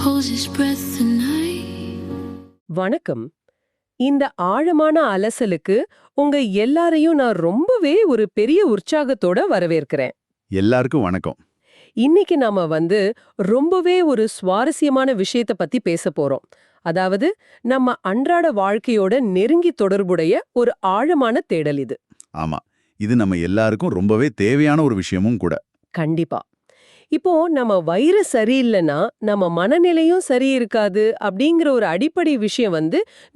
holds his breath the night. வணக்கம். இந்த ஆழமான அலசலுக்கு உங்க எல்லாரையும் நான் ரொம்பவே ஒரு பெரிய உற்சாகத்தோட வரவேற்கிறேன். எல்லாருக்கும் வணக்கம். இன்னைக்கு நாம ரொம்பவே ஒரு சுவாரஸ்யமான விஷயத்த பத்தி பேச போறோம். அதாவது நம்ம அன்றாட வாழ்க்கையோட நெருங்கி தொடர்புடைய ஒரு ஆழமான தேடல் இது. ஆமா, இது நம்ம எல்லாருக்கும் ரொம்பவே தேவையான ஒரு விஷயமும் கூட. கண்டிப்பா. இப்போ நம்ம வயிறு சரியில்லைன்னா நம்ம மனநிலையும் சரி இருக்காது அப்படிங்கிற ஒரு அடிப்படை விஷயம்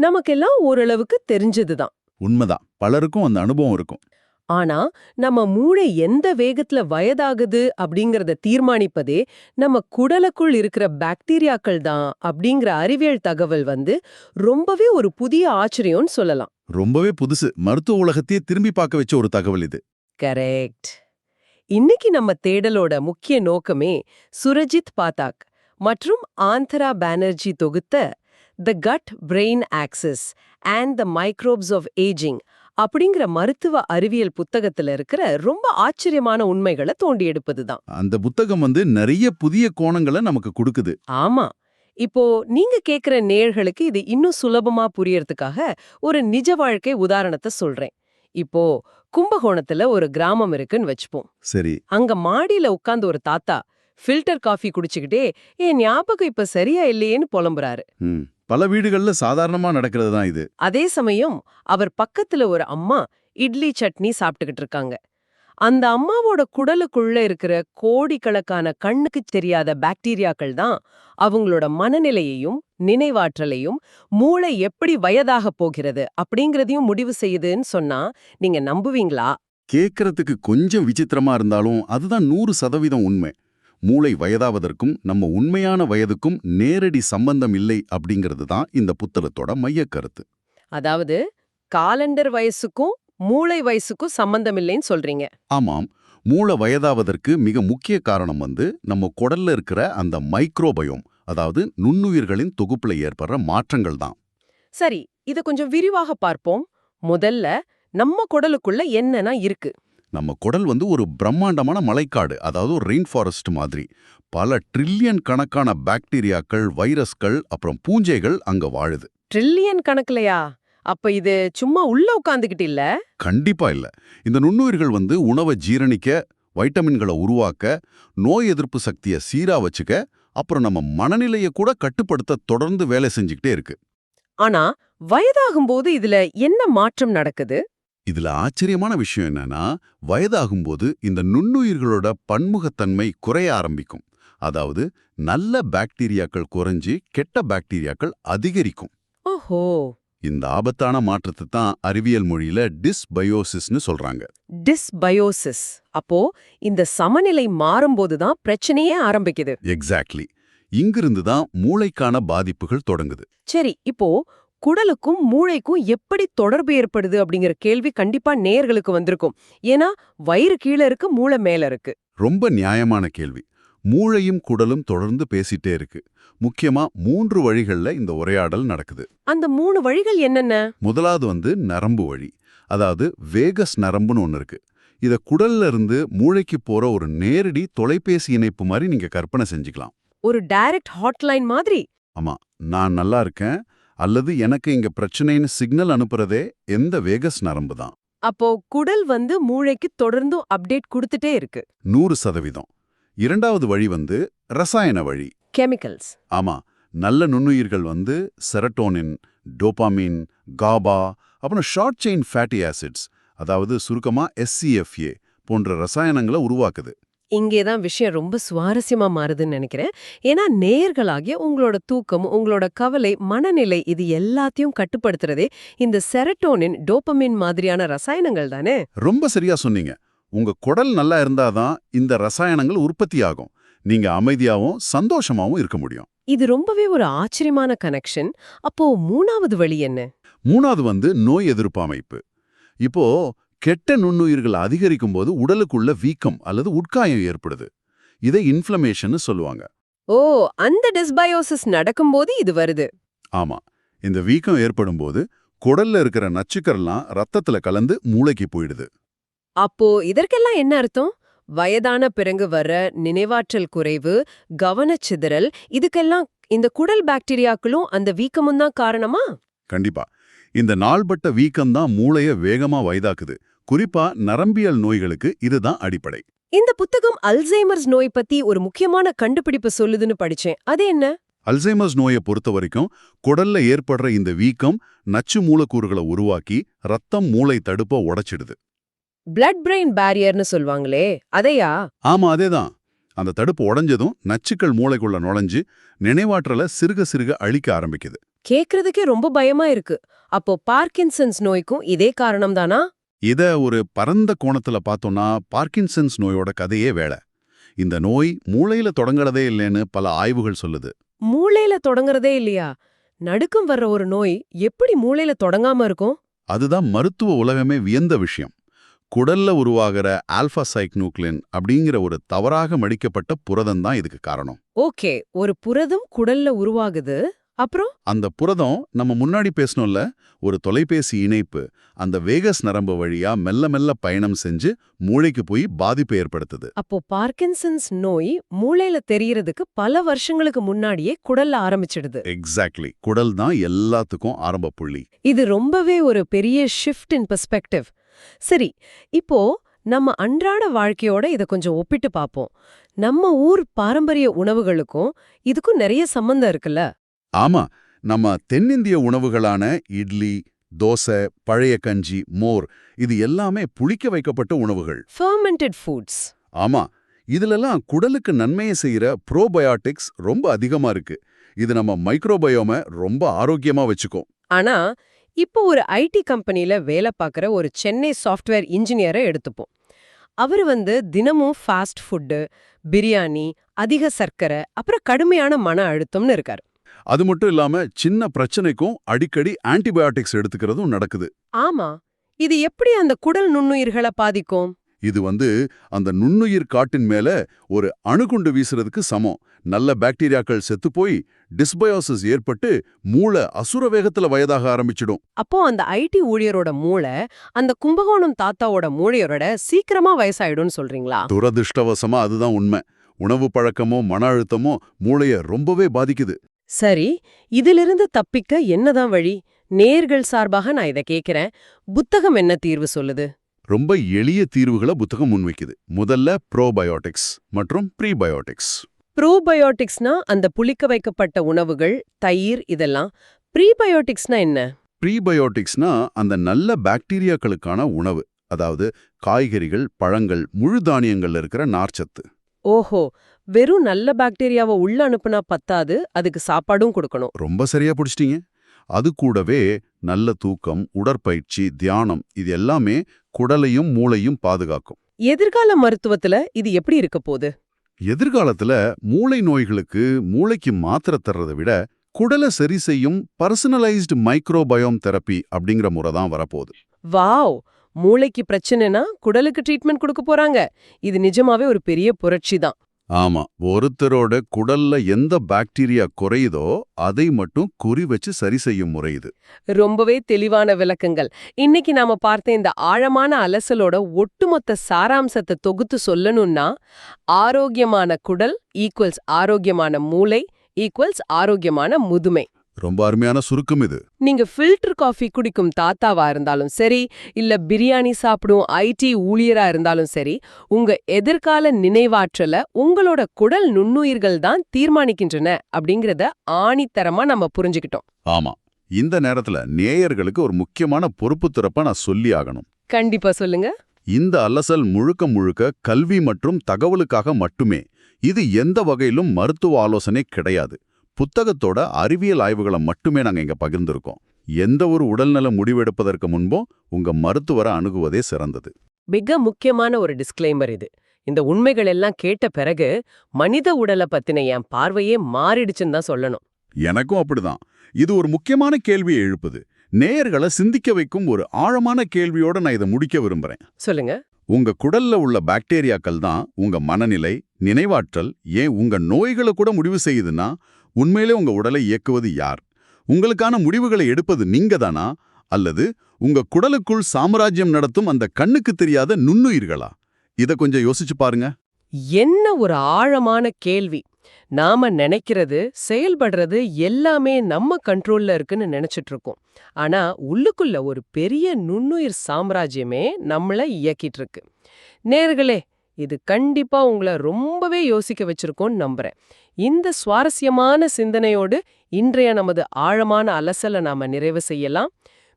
நமக்கெல்லாம் ஓரளவுக்கு தெரிஞ்சதுதான். உண்மைதான், பலருக்கும் அந்த அனுபவம் இருக்கும். ஆனா நம்ம மூளை எந்த வேகத்துல வயதாகுது அப்படிங்கறத தீர்மானிப்பதே நம்ம குடலுக்குள் இருக்கிற பாக்டீரியாக்கள் தான் அப்படிங்கிற அறிவியல் தகவல் ரொம்பவே ஒரு புதிய ஆச்சரியம்னு சொல்லலாம். ரொம்பவே புதுசு, மருத்துவ உலகத்தையே திரும்பி பார்க்க வச்ச ஒரு தகவல் இது. கரெக்ட். இன்னைக்கு நம்ம தேடலோட முக்கிய நோக்கமே சுரஜித் பாத்தாக் மற்றும் ஆந்தரா பானர்ஜி தொகுத்த the gut brain axis and the microbes of ageing அப்படிங்கிற மருத்துவ அறிவியல் புத்தகத்துல இருக்கிற ரொம்ப ஆச்சரியமான உண்மைகளை தோண்டி எடுப்பதுதான். அந்த புத்தகம் நிறைய புதிய கோணங்களை நமக்கு கொடுக்குது. ஆமா. இப்போ நீங்க கேக்குற நேயர்களுக்கு இது இன்னும் சுலபமா புரியறதுக்காக ஒரு நிஜ வாழ்க்கை உதாரணத்தை சொல்றேன். இப்போ கும்பகோணத்துல ஒரு கிராமம் இருக்குன்னு வச்சுப்போம். சரி. அங்க மாடியில உட்கார்ந்து ஒரு தாத்தா ஃபில்டர் காஃபி குடிச்சுக்கிட்டே என் ஞாபகம் இப்ப சரியா இல்லையேன்னு புலம்புறாரு. பல வீடுகள்ல சாதாரணமா நடக்கிறது தான் இது. அதே சமயம் அவர் பக்கத்துல ஒரு அம்மா இட்லி சட்னி சாப்பிட்டுக்கிட்டு இருக்காங்க. அந்த அம்மாவோட குடலுக்குள்ள இருக்கிற கோடிக்கணக்கான கண்ணுக்கு தெரியாத பாக்டீரியாக்கள் தான் அவங்களோட மனநிலையையும் நினைவாற்றலையும் மூளை எப்படி வயதாக போகிறது அப்படிங்கறதையும் முடிவு செய்யுதுன்னு சொன்னா நீங்க நம்புவீங்களா? கேட்கறதுக்கு கொஞ்சம் விசித்திரமா இருந்தாலும் அதுதான் 100% உண்மை. மூளை வயதாவதற்கும் நம்ம உண்மையான வயதுக்கும் நேரடி சம்பந்தம் இல்லை அப்படிங்கிறது தான் இந்த புத்தகத்தோட மையக் கருத்து. அதாவது காலண்டர் வயசுக்கும் மூளை வயசுக்கும் சம்பந்தம் இல்லைன்னு சொல்றீங்க. ஆமாம், மூளை வயதாவதற்கு மிக முக்கிய காரணம் நம்ம குடல்ல இருக்கிற அந்த மைக்ரோபயோம், அதாவது நுண்ணுயிர்களின் தொகுப்புல ஏற்படுற மாற்றங்கள் தான். சரி, இத கொஞ்சம் விரிவாக பார்ப்போம். முதல்ல நம்ம குடலுக்குள்ள என்னன்னா இருக்கு? நம்ம குடல் ஒரு பிரம்மாண்டமான மலைக்காடு, அதாவது ஒரு ரெயின் ஃபாரஸ்ட் மாதிரி. பல ட்ரில்லியன் கணக்கான பாக்டீரியாக்கள், வைரஸ்கள், அப்புறம் பூஞ்சைகள் அங்க வாழுது. ட்ரில்லியன் கணக்குலையா? அப்ப இது சும்மா உள்ள உட்கார்ந்துகிட்டு இல்ல? கண்டிப்பா இல்ல. இந்த நுண்ணுயிர்கள் உணவை ஜீரணிக்க, வைட்டமின்களை உருவாக்க, நோய் எதிர்ப்பு சக்தியை சீரா வச்சுக்க, அப்புறம் நம்ம மனநிலையை கூட கட்டுப்படுத்த தொடர்ந்து வேலை செஞ்சுக்கிட்டே இருக்கு. ஆனா வயதாகும்போது இதுல என்ன மாற்றம் நடக்குது? இதுல ஆச்சரியமான விஷயம் என்னன்னா, வயதாகும்போது இந்த நுண்ணுயிர்களோட பன்முகத்தன்மை குறைய ஆரம்பிக்கும். அதாவது நல்ல பாக்டீரியாக்கள் குறைஞ்சு கெட்ட பாக்டீரியாக்கள் அதிகரிக்கும். ஓஹோ. இந்த ஆபத்தான மாற்றத்தை தான் அறிவியல் மொழியில டிஸ்பயோசிஸ்னு சொல்றாங்க. டிஸ்பயோசிஸ். அப்போ இந்த சமநிலை மாறும்போதுதான் பிரச்சனையே ஆரம்பிக்குது. எக்ஸாக்ட்லி. இங்கிருந்து தான் மூளைக்கான பாதிப்புகள் தொடங்குது. சரி, இப்போ குடலுக்கும் மூளைக்கும் எப்படி தொடர்பு ஏற்படுது அப்படிங்கிற கேள்வி கண்டிப்பா நேயர்களுக்கு வந்திருக்கும். ஏன்னா வயிறு கீழே இருக்கு, மூளை மேல இருக்கு. ரொம்ப நியாயமான கேள்வி. மூளையும் குடலும் தொடர்ந்து பேசிட்டே இருக்கு. முக்கியமா 3 வழிகள்ல இந்த உரையாடல் நடக்குது. அந்த 3 வழிகள் என்னென்ன? முதலாவது நரம்பு வழி, அதாவது வேகஸ் நரம்புன்னு ஒன்னு இருக்கு. இத குடல்ல இருந்து மூளைக்கு போற ஒரு நேரடி தொலைபேசி இணைப்பு மாதிரி நீங்க கற்பனை செஞ்சுக்கலாம். ஒரு டைரக்ட் ஹாட்லைன் மாதிரி? ஆமா, நான் நல்லா இருக்கேன் அல்லது எனக்கு இங்க பிரச்சனைன்னு சிக்னல் அனுப்புறதே எந்த வேகஸ் நரம்பு தான். அப்போ குடல் மூளைக்கு தொடர்ந்து அப்டேட் கொடுத்துட்டே இருக்கு. 100%. இரண்டாவது வழி ரசாயன வழி. கெமிக்கல்ஸ். ஆமா, நல்ல நுண்ணுயிர்கள் செரட்டோனின், டோபாமின், காபா, அப்புறம் ஷார்ட் செயின் ஃபேட்டி ஆசிட்ஸ், அதாவது சுருக்கமா SCFA போன்ற ரசாயனங்களை உருவாக்குது. இங்கேதான் விஷயம் ரொம்ப சுவாரஸ்யமா மாறுதுன்னு நினைக்கிறேன். ஏன்னா நேயர்களாகிய உங்களோட தூக்கம், உங்களோட கவலை, மனநிலை இது எல்லாத்தையும் கட்டுப்படுத்துறதே இந்த செரட்டோனின், டோபமின் மாதிரியான ரசாயனங்கள் தானே? ரொம்ப சரியா சொன்னீங்க. உங்க குடல் நல்லா இருந்தாதான் இந்த ரசாயனங்கள் உற்பத்தி ஆகும். நீங்க அமைதியாவும் சந்தோஷமாவும் இருக்க முடியும். இது ரொம்பவே ஒரு ஆச்சரியமான கனெக்ஷன். அப்போ 3வது வழி என்ன? 3வது நோய் எதிர்ப்பு அமைப்பு. இப்போ கெட்ட நுண்ணுயிர்கள் அதிகரிக்கும் போது உடலுக்குள்ள வீக்கம் அல்லது உட்காயம் ஏற்படுது. இதை இன்ஃப்ளமேஷன் சொல்லுவாங்க. ஓ, அந்த டிஸ்பயோசிஸ் நடக்கும்போது இது வருது. ஆமா, இந்த வீக்கம் ஏற்படும் போது குடல்ல இருக்கிற நச்சுக்கரெல்லாம் ரத்தத்துல கலந்து மூளைக்கு போயிடுது. அப்போ இதற்கெல்லாம் என்ன அர்த்தம்? வயதான பிறகு வர நினைவாற்றல் குறைவு, கவனச்சிதறல், இதுக்கெல்லாம் இந்த குடல் பாக்டீரியாக்களும் அந்த வீக்கமும் தான் காரணமா? கண்டிப்பா. இந்த நாள்பட்ட வீக்கம்தான் மூளைய வேகமா வயதாக்குது. குறிப்பா நரம்பியல் நோய்களுக்கு இதுதான் அடிப்படை. இந்த புத்தகம் அல்சைமர்ஸ் நோய் பத்தி ஒரு முக்கியமான கண்டுபிடிப்பு சொல்லுதுன்னு படிச்சேன். அது என்ன? அல்சைமர்ஸ் நோயை பொறுத்த வரைக்கும் குடல்ல ஏற்படுற இந்த வீக்கம் நச்சு மூலக்கூறுகளை உருவாக்கி ரத்தம் மூளை தடுப்ப உடைச்சிடுது. பிளட் பிரெயின் பேரியர்னு சொல்வாங்களே, அதையா? ஆமா, அதேதான். அந்த தடுப்பு உடைஞ்சதும் நச்சுக்கள் மூளைக்குள்ள நுழைஞ்சு நினைவாற்றலை சிறுக சிறுக அழிக்க ஆரம்பிக்குது. கேக்குறதுக்கே ரொம்ப பயமா இருக்கு. அப்போ பார்க்கின்சன்ஸ் நோய்க்கும் இதே காரணம் தானா? இத ஒரு பரந்த கோணத்துல பார்த்தோம்னா பார்க்கின்சன்ஸ் நோயோட கதையே வேற. இந்த நோய் மூளையில தொடங்கறதே இல்லைன்னு பல ஆய்வுகள் சொல்லுது. மூளையில தொடங்கறதே இல்லையா? நடுக்கம் வர்ற ஒரு நோய் எப்படி மூளையில தொடங்காம இருக்கும்? அதுதான் மருத்துவ உலகமே வியந்த விஷயம். குடல்ல உருவாகிற ஆல்பா சைக்ளூக்ளின் அப்படிங்கிற ஒரு தவறாக மடிக்கப்பட்ட புரதம் தான் இதுக்கு காரணம். ஓகே, ஒரு புரதம் குடல்ல உருவாகுது. அப்புறம் அந்த புரதம் நம்ம முன்னாடி பேசணும்ல, ஒரு தொலைபேசி இணைப்பு அந்த வேகஸ் நரம்பு வழியா மெல்ல மெல்ல பயணம் செஞ்சு மூளைக்கு போய் பாதிப்பை ஏற்படுத்துது. அப்போ பார்க்கின்சன்ஸ் நோய் மூளையில தெரியறதுக்கு பல வருஷங்களுக்கு முன்னாடியே குடல்ல ஆரம்பிச்சிடுது. எக்ஸாக்ட்லி. குடல் தான் எல்லாத்துக்கும் ஆரம்ப புள்ளி. இது ரொம்பவே ஒரு பெரிய ஷிஃப்ட் இன் பெர்ஸ்பெக்டிவ். சரி, இப்போ நம்ம அன்றாட வாழ்க்கையோட இத கொஞ்சம் ஒப்பிட்டு பார்ப்போம். நம்ம ஊர் பாரம்பரிய உணவுகளுக்கும் இதுக்கும் நிறைய சம்பந்தம் இருக்குல்ல? ஆமா, நம்ம தென்னிந்திய உணவுகளான இட்லி, தோசை, பழைய கஞ்சி, மோர் இது எல்லாமே புளிக்க வைக்கப்பட்ட உணவுகள். Fermented foods. ஆமா, இதுலெல்லாம் குடலுக்கு நன்மையை செய்யற ப்ரோபயோட்டிக்ஸ் ரொம்ப அதிகமா இருக்கு. இது நம்ம மைக்ரோபயோமை ரொம்ப ஆரோக்கியமா வச்சுக்கும். ஆனா இப்போ ஒரு ஐடி கம்பெனில வேலை பார்க்குற ஒரு சென்னை சாஃப்ட்வேர் இன்ஜினியரை எடுத்துப்போம். அவர் தினமும் ஃபாஸ்ட் ஃபுட்டு, பிரியாணி, அதிக சர்க்கரை, அப்புறம் கடுமையான மன அழுத்தம்னு இருக்காரு. அது மட்டும் இல்லாம சின்ன பிரச்சனைக்கும் அடிக்கடி ஆன்டிபயோட்டிக்ஸ் எடுத்துக்கிறதும் நடக்குது. ஆமா, இது எப்படி அந்த குடல் நுண்ணுயிர்களை பாதிக்கும்? இது அந்த நுண்ணுயிர் காட்டின் மேல ஒரு அணுகுண்டு வீசுறதுக்கு சமம். நல்ல பாக்டீரியாக்கள் செத்து போய் டிஸ்பயோசிஸ் ஏற்பட்டு மூளை அசுர வேகத்துல வயதாக ஆரம்பிச்சிடும். அப்போ அந்த ஐடி ஊழியரோட மூளை அந்த கும்பகோணம் தாத்தாவோட மூளையோட சீக்கிரமா வயசாயிடும்னு சொல்றீங்களா? துரதிருஷ்டவசமா அதுதான் உண்மை. உணவு பழக்கமோ மன அழுத்தமோ மூளைய ரொம்பவே பாதிக்குது. சரி, இதிலிருந்து தப்பிக்க என்னதான் வழி? நேர்கள் சார்பாக நான் இதை கேட்கிறேன். புத்தகம் என்ன தீர்வு சொல்லுது? ரொம்ப எளிய தீர்வுகளை புத்தகம் முன்வைக்குது. முதல்ல ப்ரோபயோட்டிக்ஸ் மற்றும் ப்ரீபயோட்டிக்ஸ். ப்ரோபயோட்டிக்ஸ்னா அந்த புளிக்க வைக்கப்பட்ட உணவுகள், தயிர் இதெல்லாம். ப்ரீபயோட்டிக்ஸ்னா என்ன? ப்ரீபயோட்டிக்ஸ்னா அந்த நல்ல பாக்டீரியாக்களுக்கான உணவு. அதாவது காய்கறிகள், பழங்கள், முழு தானியங்கள்ல இருக்கிற நார்ச்சத்து. ஓஹோ, வெறும் நல்ல பாக்டீரியாவை உள்ள அனுப்புனா பத்தாது, அதுக்கு சாப்பாடும் கொடுக்கணும். ரொம்ப சரியா பிடிச்சிட்டீங்க. அது கூடவே நல்ல தூக்கம், உடற்பயிற்சி, தியானம் இது எல்லாமே குடலையும் மூளையும் பாதுகாக்கும். எதிர்கால மருத்துவத்துல இது எப்படி இருக்க போகுது? எதிர்காலத்துல மூளை நோய்களுக்கு மூளைக்கு மாத்திரை தர்றதை விட குடலை சரி செய்யும் பர்சனலைஸ்டு மைக்ரோபயோம் தெரப்பி அப்படிங்கிற முறை தான் வரப்போகுது. வாவ், மூளைக்கு பிரச்சனைனா குடலுக்கு ட்ரீட்மெண்ட் கொடுக்க போறாங்க. இது நிஜமாவே ஒரு பெரிய புரட்சி தான். ஆமா, ஒருத்தரோட குடல்ல எந்த பாக்டீரியா குறையுதோ அதை மட்டும் குறி வச்சு சரி செய்யும் முறை இது. ரொம்பவே தெளிவான விளக்கங்கள். இன்னைக்கு நாம பார்த்த இந்த ஆழமான அலசலோட ஒட்டுமொத்த சாராம்சத்தை தொகுத்து சொல்லணும்னா, ஆரோக்கியமான குடல் ஈக்குவல்ஸ் ஆரோக்கியமான மூளை ஈக்குவல்ஸ் ஆரோக்கியமான முதுமை. ரொம்ப அருமையான சுருக்கம் இது. நீங்க ஃபில்டர் காஃபி குடிக்கும் தாத்தாவா இருந்தாலும் சரி, இல்ல பிரியாணி சாப்பிடும் ஐடி ஊழியரா இருந்தாலும் சரி, உங்க எதிர்கால நினைவாற்றல உங்களோட குடல் நுண்ணுயிர்கள் தான் தீர்மானிக்கின்றன அப்படிங்கறத ஆணித்தரமா நம்ம புரிஞ்சுக்கிட்டோம். ஆமா, இந்த நேரத்துல நேயர்களுக்கு ஒரு முக்கியமான பொறுப்பு திறப்ப நான் சொல்லி ஆகணும். கண்டிப்பா சொல்லுங்க. இந்த அலசல் முழுக்க முழுக்க கல்வி மற்றும் தகவலுக்காக மட்டுமே. இது எந்த வகையிலும் மருத்துவ ஆலோசனை கிடையாது. புத்தகத்தோட அறிவியல் ஆய்வுகளை மட்டுமே நாங்க இங்க பகிர்ந்திருக்கோம். எந்த ஒரு உடல்நல முடிவெடுப்பதற்கு முன்பும் உங்க மருத்துவரை அணுகுவதே சிறந்தது. மிக முக்கியமான ஒரு டிஸ்க்ளைமர் இது. இந்த உண்மைகள் எல்லாம் கேட்ட பிறகு மனித உடலை பத்தின என் பார்வையே மாறிடுச்சுன்னு தான் சொல்லணும். எனக்கும் அப்படிதான். இது ஒரு முக்கியமான கேள்வியை எழுப்புது. நேயர்களை சிந்திக்க வைக்கும் ஒரு ஆழமான கேள்வியோட நான் இதை முடிக்க விரும்புறேன். சொல்லுங்க. உங்க குடல்ல உள்ள பாக்டீரியாக்கள் தான் உங்க மனநிலை, நினைவாற்றல், ஏன் உங்க நோய்களை கூட முடிவு செய்யுதுன்னா, உண்மையிலே உங்க உடலை இயக்குவது யார்? உங்களுக்கான முடிவுகளை எடுப்பது நீங்க தானா? அல்லது உங்க குடலுக்குள் சாம்ராஜ்யம் நடத்தும் அந்த கண்ணுக்கு தெரியாத நுண்ணுயிர்களா? இத கொஞ்சம் யோசிச்சு பாருங்க. என்ன ஒரு ஆழமான கேள்வி. நாம நினைக்கிறது செயல்படுறது எல்லாமே நம்ம கண்ட்ரோல்ல இருக்குன்னு நினைச்சிட்டு இருக்கோம். ஆனா உள்ளுக்குள்ள ஒரு பெரிய நுண்ணுயிர் சாம்ராஜ்யமே நம்மள இயக்கிட்டு இருக்கு. நேயர்களே, இது கண்டிப்பா உங்கள ரொம்பவே யோசிக்க வச்சிருக்கோன்னு நம்புறேன். இந்த சுவாரஸ்யமான சிந்தனையோடு இன்றைய நமது ஆழமான அலசலை நாம நிறைவு செய்யலாம்.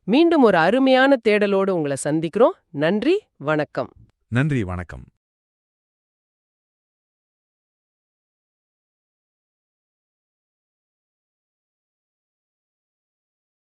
மீண்டும் ஒரு அருமையான தேடலோடு உங்களை சந்திக்கிறோம். நன்றி, வணக்கம். நன்றி, வணக்கம்.